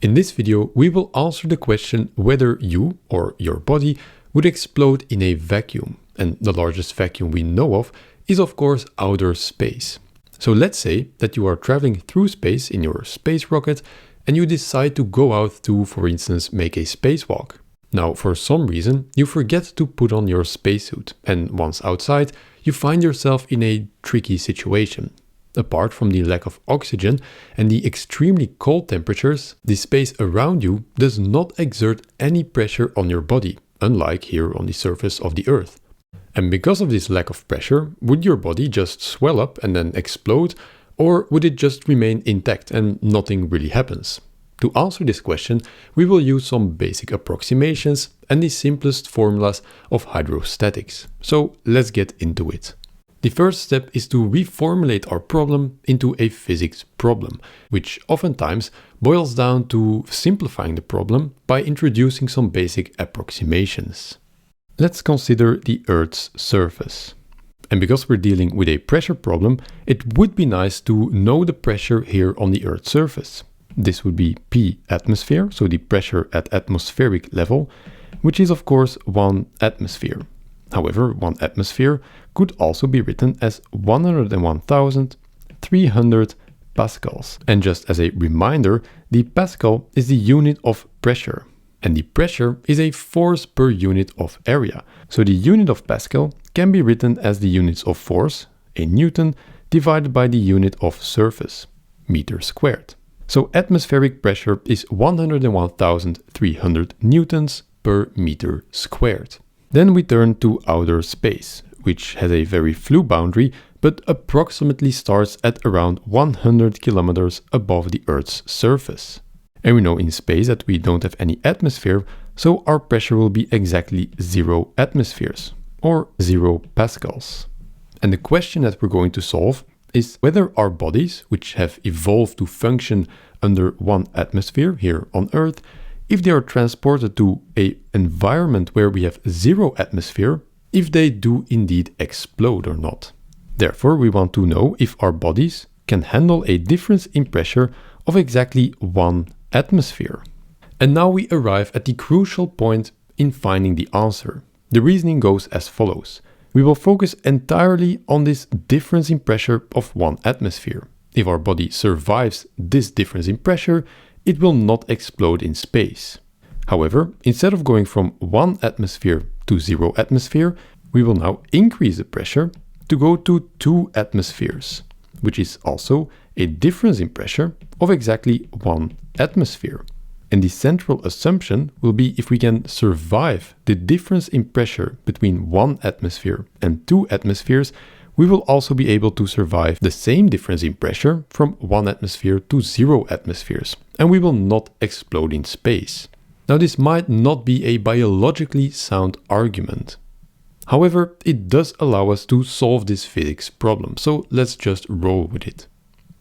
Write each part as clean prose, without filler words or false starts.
In this video, we will answer the question whether you or your body would explode in a vacuum. And the largest vacuum we know of is of course outer space. So let's say that you are traveling through space in your space rocket and you decide to go out to, for instance, make a spacewalk. Now, for some reason, you forget to put on your spacesuit, and once outside, you find yourself in a tricky situation. Apart from the lack of oxygen and the extremely cold temperatures, the space around you does not exert any pressure on your body, unlike here on the surface of the Earth. And because of this lack of pressure, would your body just swell up and then explode, or would it just remain intact and nothing really happens? To answer this question, we will use some basic approximations and the simplest formulas of hydrostatics. So let's get into it. The first step is to reformulate our problem into a physics problem, which oftentimes boils down to simplifying the problem by introducing some basic approximations. Let's consider the Earth's surface. And because we're dealing with a pressure problem, it would be nice to know the pressure here on the Earth's surface. This would be P atmosphere, so the pressure at atmospheric level, which is of course 1 atmosphere. However, 1 atmosphere could also be written as 101,300 pascals. And just as a reminder, the pascal is the unit of pressure. And the pressure is a force per unit of area. So the unit of pascal can be written as the units of force, a newton, divided by the unit of surface, meter squared. So atmospheric pressure is 101,300 newtons per meter squared. Then we turn to outer space, which has a very fluid boundary, but approximately starts at around 100 kilometers above the Earth's surface. And we know in space that we don't have any atmosphere, so our pressure will be exactly 0 atmospheres, or 0 pascals. And the question that we're going to solve is whether our bodies, which have evolved to function under 1 atmosphere here on Earth, if they are transported to an environment where we have 0 atmosphere, if they do indeed explode or not. Therefore, we want to know if our bodies can handle a difference in pressure of exactly 1 atmosphere. And now we arrive at the crucial point in finding the answer. The reasoning goes as follows. We will focus entirely on this difference in pressure of 1 atmosphere. If our body survives this difference in pressure, it will not explode in space. However, instead of going from 1 atmosphere to 0 atmosphere, we will now increase the pressure to go to 2 atmospheres, which is also a difference in pressure of exactly 1 atmosphere. And the central assumption will be if we can survive the difference in pressure between 1 atmosphere and 2 atmospheres, we will also be able to survive the same difference in pressure from 1 atmosphere to 0 atmospheres, and we will not explode in space. Now, this might not be a biologically sound argument. However, it does allow us to solve this physics problem, so let's just roll with it.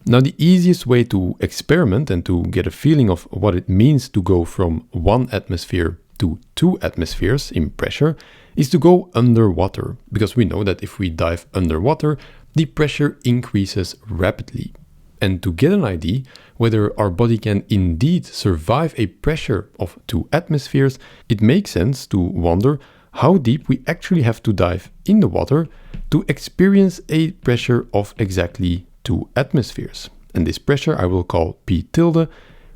Now, the easiest way to experiment and to get a feeling of what it means to go from 1 atmosphere to 2 atmospheres in pressure is to go underwater, because we know that if we dive underwater, the pressure increases rapidly. And to get an idea whether our body can indeed survive a pressure of 2 atmospheres, it makes sense to wonder how deep we actually have to dive in the water to experience a pressure of exactly 2 atmospheres. And this pressure I will call P tilde,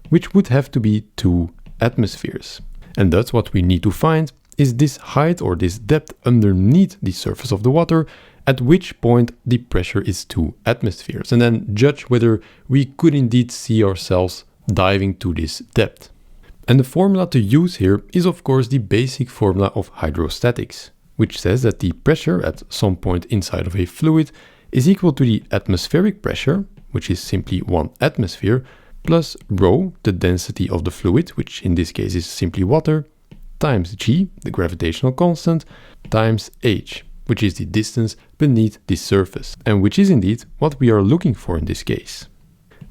which would have to be 2 atmospheres. And that's what we need to find is this height or this depth underneath the surface of the water, at which point the pressure is 2 atmospheres, and then judge whether we could indeed see ourselves diving to this depth. And the formula to use here is of course the basic formula of hydrostatics, which says that the pressure at some point inside of a fluid is equal to the atmospheric pressure, which is simply 1 atmosphere, plus rho, the density of the fluid, which in this case is simply water, times g, the gravitational constant, times h, which is the distance beneath the surface, and which is indeed what we are looking for in this case.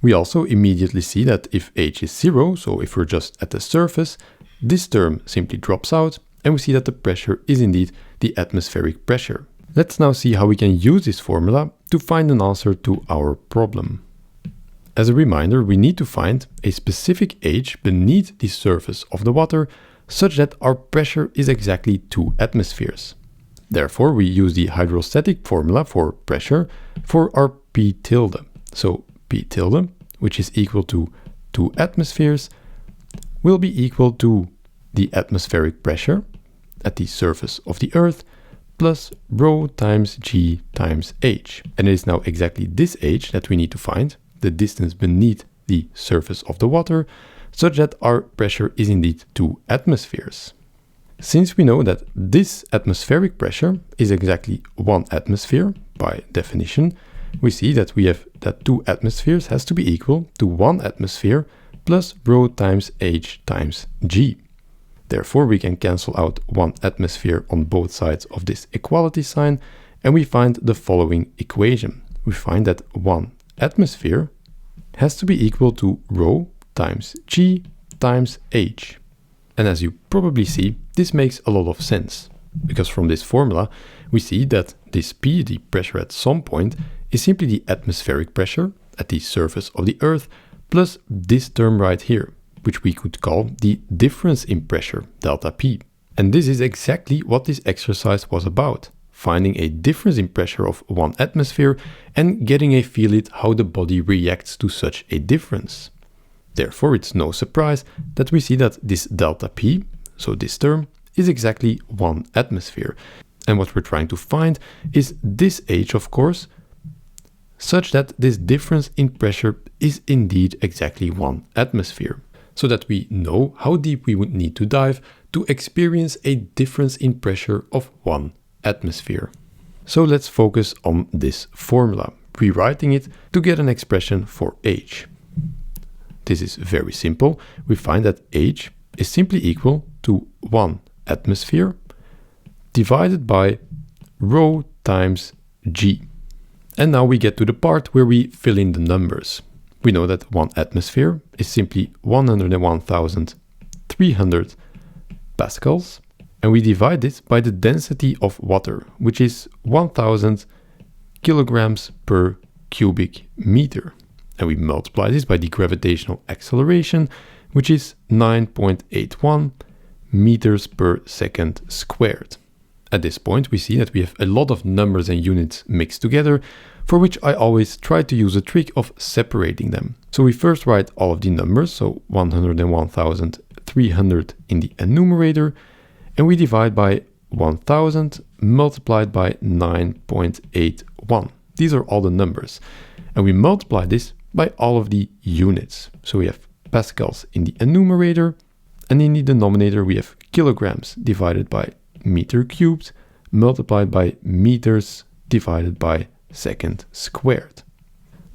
We also immediately see that if h is 0, so if we're just at the surface, this term simply drops out, and we see that the pressure is indeed the atmospheric pressure. Let's now see how we can use this formula to find an answer to our problem. As a reminder, we need to find a specific H beneath the surface of the water such that our pressure is exactly 2 atmospheres. Therefore, we use the hydrostatic formula for pressure for our P tilde. So P tilde, which is equal to 2 atmospheres, will be equal to the atmospheric pressure at the surface of the Earth plus rho times g times h. And it is now exactly this h that we need to find, the distance beneath the surface of the water, such that our pressure is indeed 2 atmospheres. Since we know that this atmospheric pressure is exactly 1 atmosphere, by definition, we see that we have that 2 atmospheres has to be equal to 1 atmosphere plus rho times h times g. Therefore, we can cancel out 1 atmosphere on both sides of this equality sign, and we find the following equation. We find that 1 atmosphere has to be equal to rho times g times h. And as you probably see, this makes a lot of sense, because from this formula we see that this P, the pressure at some point, is simply the atmospheric pressure at the surface of the Earth plus this term right here, which we could call the difference in pressure, delta P. And this is exactly what this exercise was about, finding a difference in pressure of 1 atmosphere and getting a feel at how the body reacts to such a difference. Therefore, it's no surprise that we see that this delta P, so this term, is exactly 1 atmosphere. And what we're trying to find is this H, of course, such that this difference in pressure is indeed exactly 1 atmosphere, so that we know how deep we would need to dive to experience a difference in pressure of 1 atmosphere. So let's focus on this formula, rewriting it to get an expression for H. This is very simple. We find that H is simply equal to 1 atmosphere divided by rho times g. And now we get to the part where we fill in the numbers. We know that 1 atmosphere is simply 101,300 pascals, and we divide this by the density of water, which is 1,000 kilograms per cubic meter. And we multiply this by the gravitational acceleration, which is 9.81 meters per second squared. At this point, we see that we have a lot of numbers and units mixed together, for which I always try to use a trick of separating them. So we first write all of the numbers, so 101,300 in the enumerator, and we divide by 1,000 multiplied by 9.81. These are all the numbers. And we multiply this by all of the units. So we have pascals in the enumerator, and in the denominator we have kilograms divided by meter cubed multiplied by meters divided by second squared.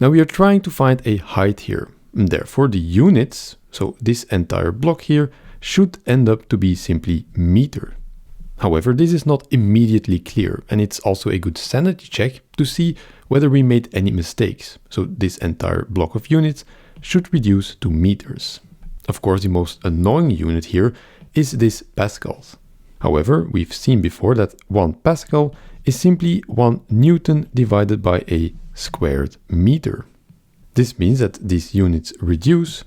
Now we are trying to find a height here, and therefore the units, so this entire block here, should end up to be simply meter. However, this is not immediately clear, and it's also a good sanity check to see whether we made any mistakes. So this entire block of units should reduce to meters. Of course, the most annoying unit here is this pascals. However, we've seen before that 1 pascal is simply 1 Newton divided by a squared meter. This means that these units reduce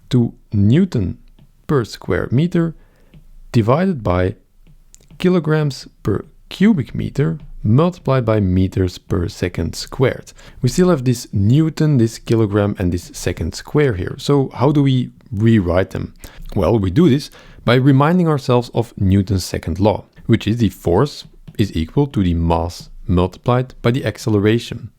to Newton per square meter divided by kilograms per cubic meter multiplied by meters per second squared. We still have this Newton, this kilogram, and this second square here. So how do we rewrite them? Well, we do this by reminding ourselves of Newton's second law, which is the force is equal to the mass multiplied by the acceleration.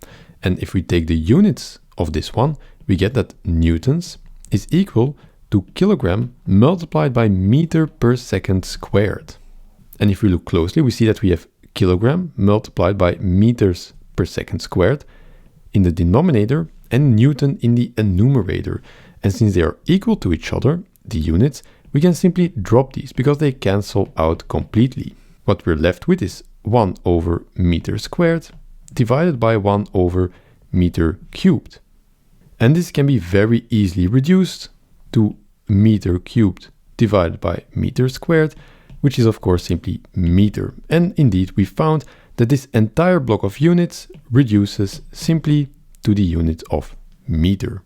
And if we take the units of this one, we get that newtons is equal to kilogram multiplied by meter per second squared. And if we look closely, we see that we have kilogram multiplied by meters per second squared in the denominator and Newton in the enumerator. And since they are equal to each other, the units, we can simply drop these because they cancel out completely. What we're left with is 1 over meter squared divided by 1 over meter cubed. And this can be very easily reduced to meter cubed divided by meter squared, which is of course simply meter. And indeed, we found that this entire block of units reduces simply to the unit of meter.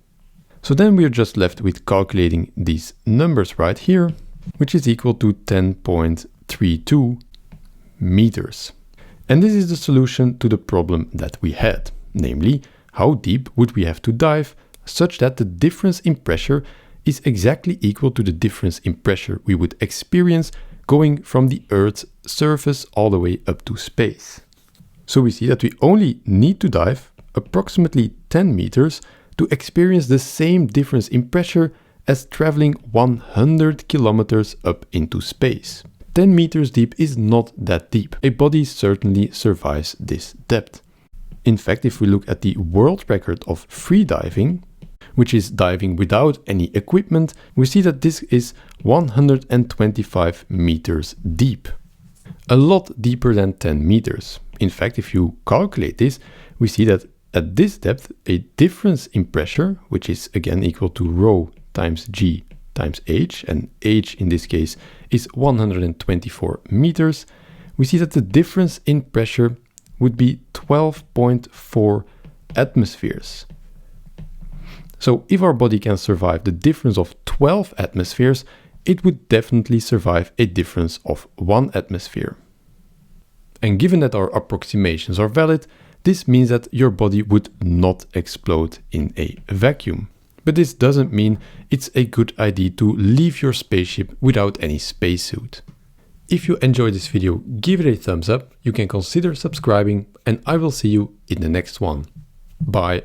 So then we are just left with calculating these numbers right here, which is equal to 10.32 meters. And this is the solution to the problem that we had, namely, how deep would we have to dive such that the difference in pressure is exactly equal to the difference in pressure we would experience going from the Earth's surface all the way up to space. So we see that we only need to dive approximately 10 meters to experience the same difference in pressure as traveling 100 kilometers up into space. 10 meters deep is not that deep. A body certainly survives this depth. In fact, if we look at the world record of free diving, which is diving without any equipment, we see that this is 125 meters deep. A lot deeper than 10 meters. In fact, if you calculate this, we see that at this depth, a difference in pressure, which is again equal to rho times g times h, and h in this case is 124 meters, we see that the difference in pressure would be 12.4 atmospheres. So if our body can survive the difference of 12 atmospheres, it would definitely survive a difference of 1 atmosphere. And given that our approximations are valid, this means that your body would not explode in a vacuum. But this doesn't mean it's a good idea to leave your spaceship without any spacesuit. If you enjoyed this video, give it a thumbs up, you can consider subscribing, and I will see you in the next one. Bye.